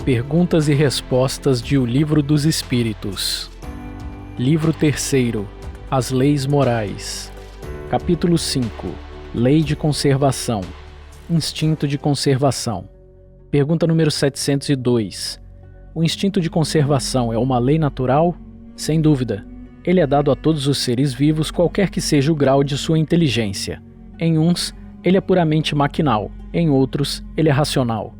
Perguntas e respostas de O Livro dos Espíritos. Livro 3º. As Leis Morais. Capítulo 5. Lei de Conservação. Instinto de Conservação. Pergunta número 702. O instinto de conservação é uma lei natural? Sem dúvida. Ele é dado a todos os seres vivos, qualquer que seja o grau de sua inteligência. Em uns, ele é puramente maquinal. Em outros, ele é racional.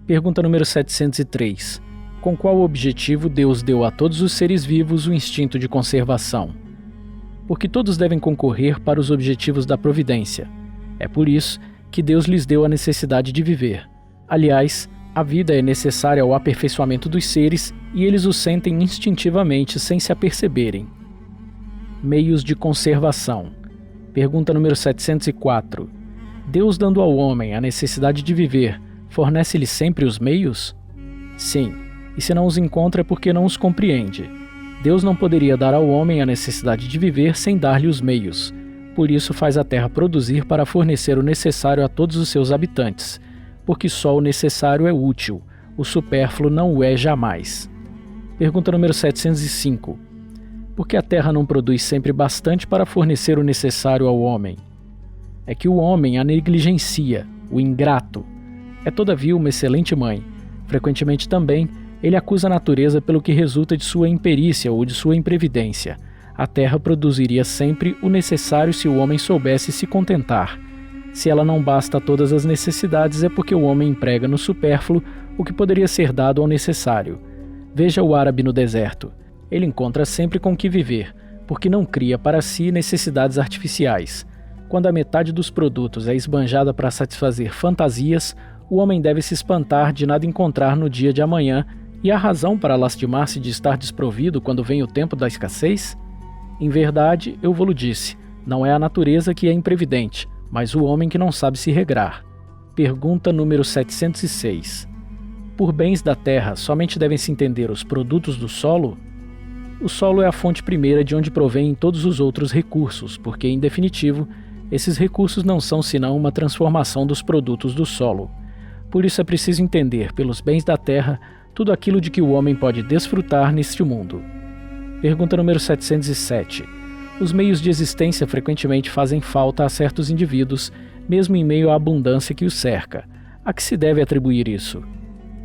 Pergunta número 703. Com qual objetivo Deus deu a todos os seres vivos o instinto de conservação? Porque todos devem concorrer para os objetivos da providência. É por isso que Deus lhes deu a necessidade de viver. Aliás, a vida é necessária ao aperfeiçoamento dos seres e eles o sentem instintivamente sem se aperceberem. Meios de conservação. Pergunta número 704. Deus, dando ao homem a necessidade de viver, fornece-lhe sempre os meios? Sim, e se não os encontra é porque não os compreende. Deus não poderia dar ao homem a necessidade de viver sem dar-lhe os meios. Por isso faz a terra produzir para fornecer o necessário a todos os seus habitantes, porque só o necessário é útil, o supérfluo não o é jamais. Pergunta número 705. Por que a terra não produz sempre bastante para fornecer o necessário ao homem? É que o homem a negligencia, o ingrato. É todavia uma excelente mãe. Frequentemente também, ele acusa a natureza pelo que resulta de sua imperícia ou de sua imprevidência. A terra produziria sempre o necessário se o homem soubesse se contentar. Se ela não basta a todas as necessidades, é porque o homem emprega no supérfluo o que poderia ser dado ao necessário. Veja o árabe no deserto. Ele encontra sempre com que viver, porque não cria para si necessidades artificiais. Quando a metade dos produtos é esbanjada para satisfazer fantasias, o homem deve se espantar de nada encontrar no dia de amanhã, e há razão para lastimar-se de estar desprovido quando vem o tempo da escassez? Em verdade, eu vou-lo disse, não é a natureza que é imprevidente, mas o homem que não sabe se regrar. Pergunta número 706. Por bens da terra, somente devem se entender os produtos do solo? O solo é a fonte primeira de onde provém todos os outros recursos, porque, em definitivo, esses recursos não são senão uma transformação dos produtos do solo. Por isso é preciso entender, pelos bens da terra, tudo aquilo de que o homem pode desfrutar neste mundo. Pergunta número 707. Os meios de existência frequentemente fazem falta a certos indivíduos, mesmo em meio à abundância que os cerca. A que se deve atribuir isso?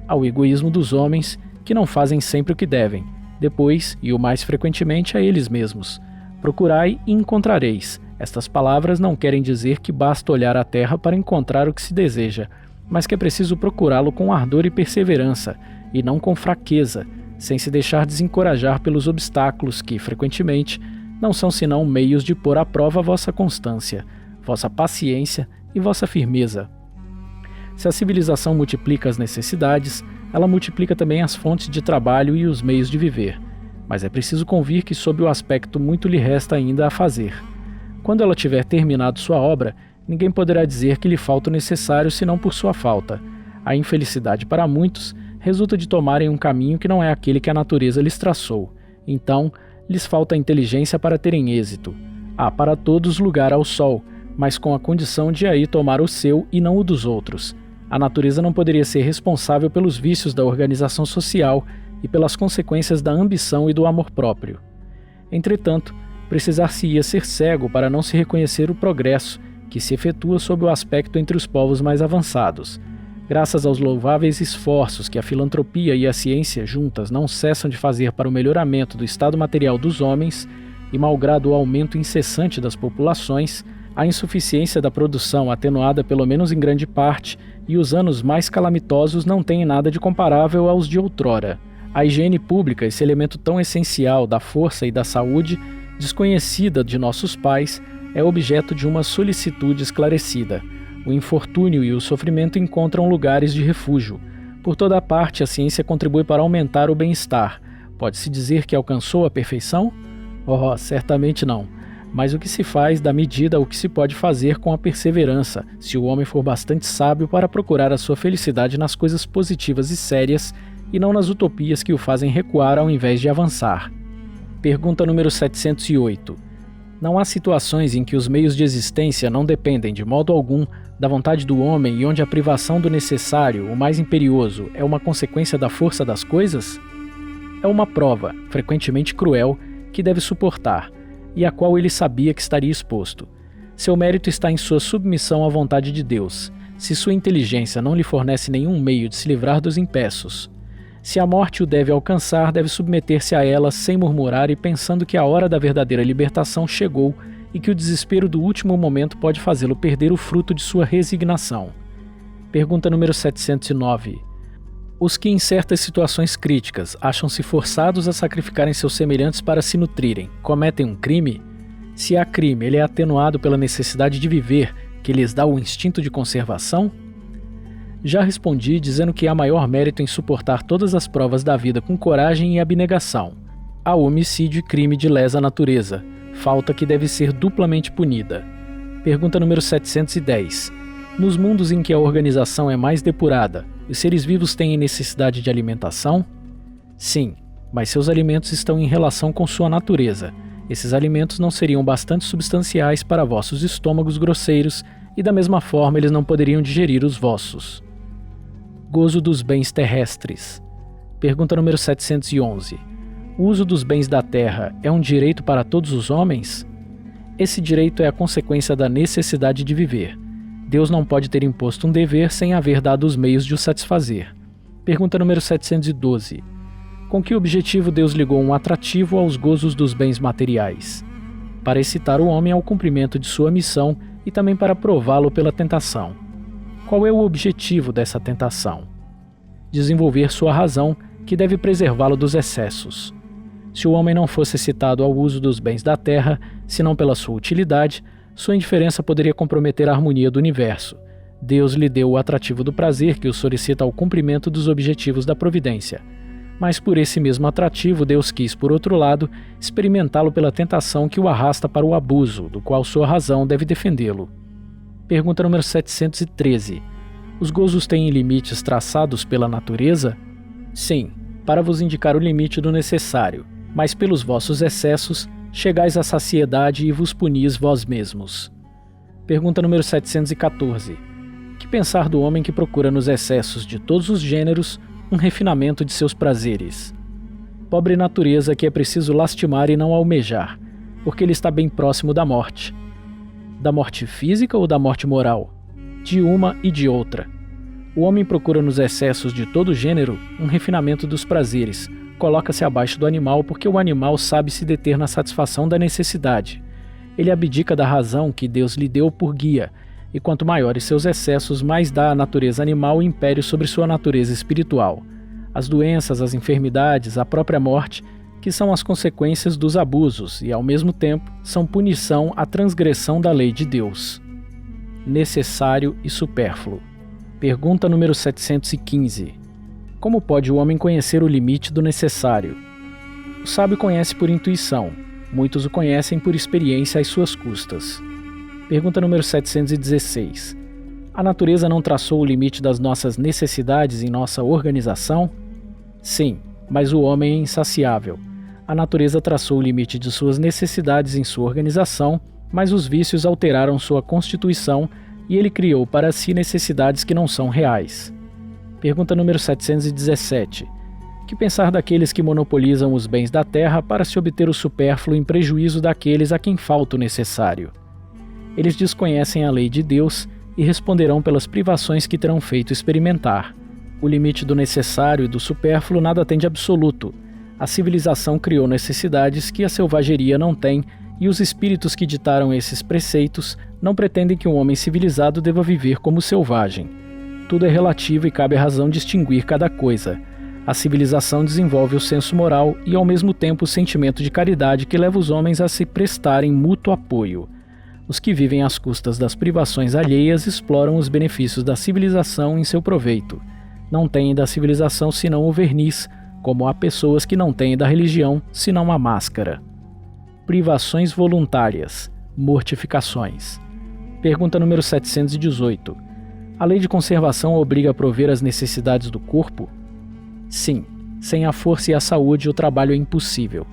Ao egoísmo dos homens, que não fazem sempre o que devem. Depois, e o mais frequentemente, a eles mesmos. Procurai e encontrareis. Estas palavras não querem dizer que basta olhar a terra para encontrar o que se deseja, mas que é preciso procurá-lo com ardor e perseverança, e não com fraqueza, sem se deixar desencorajar pelos obstáculos que, frequentemente, não são senão meios de pôr à prova vossa constância, vossa paciência e vossa firmeza. Se a civilização multiplica as necessidades, ela multiplica também as fontes de trabalho e os meios de viver, mas é preciso convir que sob o aspecto muito lhe resta ainda a fazer. Quando ela tiver terminado sua obra, ninguém poderá dizer que lhe falta o necessário senão por sua falta. A infelicidade para muitos resulta de tomarem um caminho que não é aquele que a natureza lhes traçou. Então, lhes falta a inteligência para terem êxito. Há para todos lugar ao sol, mas com a condição de aí tomar o seu e não o dos outros. A natureza não poderia ser responsável pelos vícios da organização social e pelas consequências da ambição e do amor próprio. Entretanto, precisar-se-ia ser cego para não se reconhecer o progresso que se efetua sob o aspecto entre os povos mais avançados. Graças aos louváveis esforços que a filantropia e a ciência juntas não cessam de fazer para o melhoramento do estado material dos homens, e malgrado o aumento incessante das populações, a insuficiência da produção atenuada pelo menos em grande parte, e os anos mais calamitosos não têm nada de comparável aos de outrora. A higiene pública, esse elemento tão essencial da força e da saúde, desconhecida de nossos pais, é objeto de uma solicitude esclarecida. O infortúnio e o sofrimento encontram lugares de refúgio. Por toda a parte, a ciência contribui para aumentar o bem-estar. Pode-se dizer que alcançou a perfeição? Oh, certamente não. Mas o que se faz dá medida ao que se pode fazer com a perseverança, se o homem for bastante sábio para procurar a sua felicidade nas coisas positivas e sérias, e não nas utopias que o fazem recuar ao invés de avançar. Pergunta número 708. Não há situações em que os meios de existência não dependem de modo algum da vontade do homem e onde a privação do necessário, o mais imperioso, é uma consequência da força das coisas? É uma prova, frequentemente cruel, que deve suportar, e a qual ele sabia que estaria exposto. Seu mérito está em sua submissão à vontade de Deus, se sua inteligência não lhe fornece nenhum meio de se livrar dos impeços. Se a morte o deve alcançar, deve submeter-se a ela sem murmurar e pensando que a hora da verdadeira libertação chegou e que o desespero do último momento pode fazê-lo perder o fruto de sua resignação. Pergunta número 709. Os que em certas situações críticas acham-se forçados a sacrificarem seus semelhantes para se nutrirem, cometem um crime? Se há crime, ele é atenuado pela necessidade de viver, que lhes dá o instinto de conservação? Já respondi dizendo que há maior mérito em suportar todas as provas da vida com coragem e abnegação. Há homicídio e crime de lesa natureza, falta que deve ser duplamente punida. Pergunta número 710. Nos mundos em que a organização é mais depurada, os seres vivos têm necessidade de alimentação? Sim, mas seus alimentos estão em relação com sua natureza. Esses alimentos não seriam bastante substanciais para vossos estômagos grosseiros e da mesma forma eles não poderiam digerir os vossos. Gozo dos bens terrestres. Pergunta número 711. O uso dos bens da terra é um direito para todos os homens? Esse direito é a consequência da necessidade de viver. Deus não pode ter imposto um dever sem haver dado os meios de o satisfazer. Pergunta número 712. Com que objetivo Deus ligou um atrativo aos gozos dos bens materiais? Para excitar o homem ao cumprimento de sua missão e também para prová-lo pela tentação. Qual é o objetivo dessa tentação? Desenvolver sua razão, que deve preservá-lo dos excessos. Se o homem não fosse excitado ao uso dos bens da terra, senão pela sua utilidade, sua indiferença poderia comprometer a harmonia do universo. Deus lhe deu o atrativo do prazer que o solicita ao cumprimento dos objetivos da providência. Mas por esse mesmo atrativo, Deus quis, por outro lado, experimentá-lo pela tentação que o arrasta para o abuso, do qual sua razão deve defendê-lo. Pergunta número 713. Os gozos têm limites traçados pela natureza? Sim, para vos indicar o limite do necessário, mas pelos vossos excessos chegais à saciedade e vos punis vós mesmos. Pergunta número 714. Que pensar do homem que procura nos excessos de todos os gêneros um refinamento de seus prazeres? Pobre natureza que é preciso lastimar e não almejar, porque ele está bem próximo da morte. Da morte física ou da morte moral? De uma e de outra. O homem procura nos excessos de todo gênero um refinamento dos prazeres, coloca-se abaixo do animal porque o animal sabe se deter na satisfação da necessidade. Ele abdica da razão que Deus lhe deu por guia, e quanto maiores seus excessos, mais dá à natureza animal o império sobre sua natureza espiritual. As doenças, as enfermidades, a própria morte, que são as consequências dos abusos e, ao mesmo tempo, são punição à transgressão da lei de Deus. Necessário e supérfluo. Pergunta número 715. Como pode o homem conhecer o limite do necessário? O sábio conhece por intuição, muitos o conhecem por experiência às suas custas. Pergunta número 716. A natureza não traçou o limite das nossas necessidades em nossa organização? Sim, mas o homem é insaciável. A natureza traçou o limite de suas necessidades em sua organização, mas os vícios alteraram sua constituição e ele criou para si necessidades que não são reais. Pergunta número 717. Que pensar daqueles que monopolizam os bens da terra para se obter o supérfluo em prejuízo daqueles a quem falta o necessário? Eles desconhecem a lei de Deus e responderão pelas privações que terão feito experimentar. O limite do necessário e do supérfluo nada tem de absoluto. A civilização criou necessidades que a selvageria não tem, e os espíritos que ditaram esses preceitos não pretendem que um homem civilizado deva viver como selvagem. Tudo é relativo e cabe à razão distinguir cada coisa. A civilização desenvolve o senso moral e, ao mesmo tempo, o sentimento de caridade que leva os homens a se prestarem mútuo apoio. Os que vivem às custas das privações alheias exploram os benefícios da civilização em seu proveito. Não têm da civilização senão o verniz, como há pessoas que não têm da religião senão a máscara. Privações voluntárias, mortificações. Pergunta número 718. A lei de conservação obriga a prover as necessidades do corpo? Sim, sem a força e a saúde o trabalho é impossível.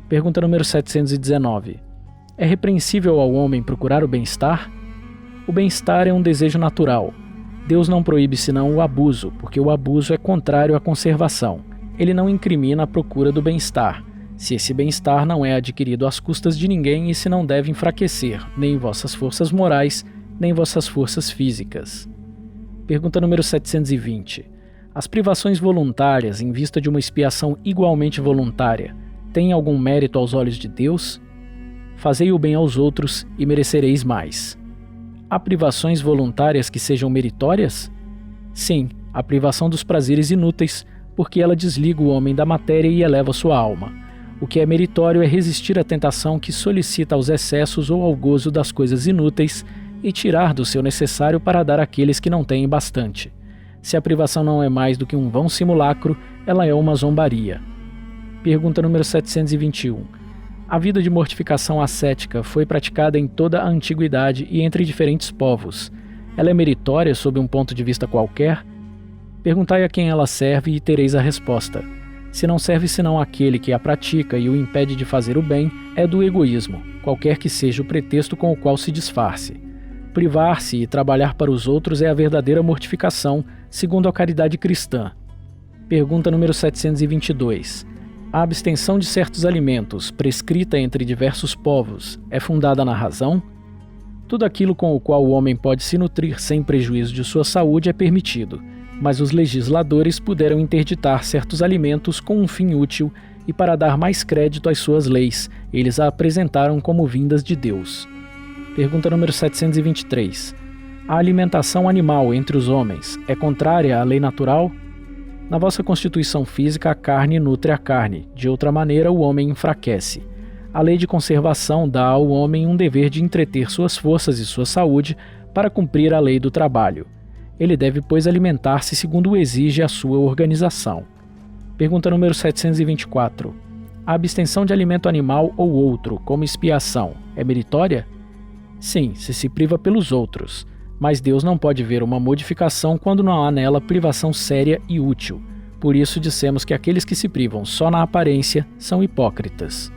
Pergunta número 719. É repreensível ao homem procurar o bem-estar? O bem-estar é um desejo natural. Deus não proíbe senão o abuso, porque o abuso é contrário à conservação. Ele não incrimina a procura do bem-estar, se esse bem-estar não é adquirido às custas de ninguém e se não deve enfraquecer nem vossas forças morais, nem vossas forças físicas. Pergunta número 720. As privações voluntárias, em vista de uma expiação igualmente voluntária, têm algum mérito aos olhos de Deus? Fazei o bem aos outros e merecereis mais. Há privações voluntárias que sejam meritórias? Sim, a privação dos prazeres inúteis, porque ela desliga o homem da matéria e eleva sua alma. O que é meritório é resistir à tentação que solicita aos excessos ou ao gozo das coisas inúteis e tirar do seu necessário para dar àqueles que não têm bastante. Se a privação não é mais do que um vão simulacro, ela é uma zombaria. Pergunta número 721. A vida de mortificação ascética foi praticada em toda a antiguidade e entre diferentes povos. Ela é meritória sob um ponto de vista qualquer? Perguntai a quem ela serve e tereis a resposta. Se não serve senão àquele que a pratica e o impede de fazer o bem, é do egoísmo, qualquer que seja o pretexto com o qual se disfarce. Privar-se e trabalhar para os outros é a verdadeira mortificação, segundo a caridade cristã. Pergunta número 722. A abstenção de certos alimentos, prescrita entre diversos povos, é fundada na razão? Tudo aquilo com o qual o homem pode se nutrir sem prejuízo de sua saúde é permitido, mas os legisladores puderam interditar certos alimentos com um fim útil e para dar mais crédito às suas leis, eles a apresentaram como vindas de Deus. Pergunta número 723. A alimentação animal entre os homens é contrária à lei natural? Na vossa constituição física, a carne nutre a carne, de outra maneira o homem enfraquece. A lei de conservação dá ao homem um dever de entreter suas forças e sua saúde para cumprir a lei do trabalho. Ele deve, pois, alimentar-se segundo o exige a sua organização. Pergunta número 724. A abstenção de alimento animal ou outro, como expiação, é meritória? Sim, se priva pelos outros. Mas Deus não pode ver uma modificação quando não há nela privação séria e útil. Por isso dissemos que aqueles que se privam só na aparência são hipócritas.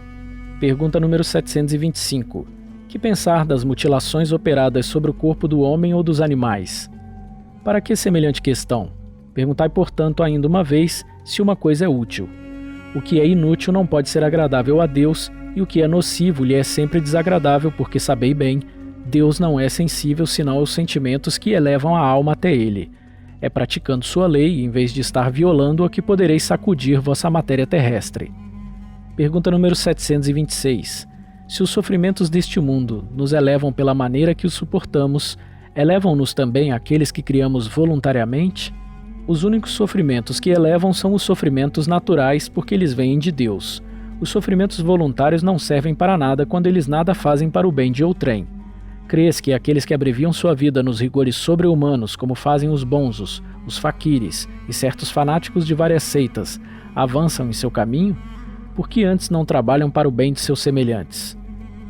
Pergunta número 725. Que pensar das mutilações operadas sobre o corpo do homem ou dos animais? Para que semelhante questão? Perguntai, portanto, ainda uma vez se uma coisa é útil. O que é inútil não pode ser agradável a Deus, e o que é nocivo lhe é sempre desagradável, porque sabei bem, Deus não é sensível senão aos sentimentos que elevam a alma até ele. É praticando sua lei, em vez de estar violando-a, que podereis sacudir vossa matéria terrestre. Pergunta número 726. Se os sofrimentos deste mundo nos elevam pela maneira que os suportamos, elevam-nos também aqueles que criamos voluntariamente? Os únicos sofrimentos que elevam são os sofrimentos naturais, porque eles vêm de Deus. Os sofrimentos voluntários não servem para nada quando eles nada fazem para o bem de outrem. Crês que aqueles que abreviam sua vida nos rigores sobre-humanos, como fazem os bonzos, os faquires e certos fanáticos de várias seitas, avançam em seu caminho? Por que antes não trabalham para o bem de seus semelhantes?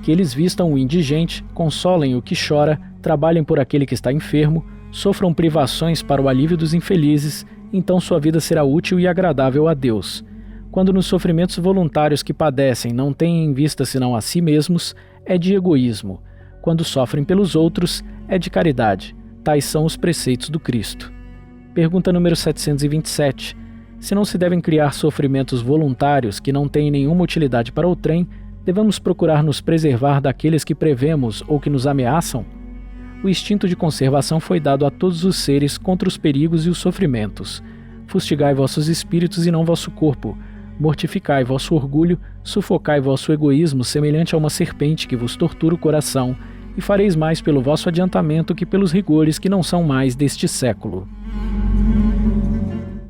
Que eles vistam o indigente, consolem o que chora, trabalhem por aquele que está enfermo, sofram privações para o alívio dos infelizes, então sua vida será útil e agradável a Deus. Quando nos sofrimentos voluntários que padecem não têm em vista senão a si mesmos, é de egoísmo. Quando sofrem pelos outros, é de caridade. Tais são os preceitos do Cristo. Pergunta número 727. Se não se devem criar sofrimentos voluntários que não têm nenhuma utilidade para outrem, devemos procurar nos preservar daqueles que prevemos ou que nos ameaçam? O instinto de conservação foi dado a todos os seres contra os perigos e os sofrimentos. Fustigai vossos espíritos e não vosso corpo. Mortificai vosso orgulho, sufocai vosso egoísmo semelhante a uma serpente que vos tortura o coração, e fareis mais pelo vosso adiantamento que pelos rigores que não são mais deste século.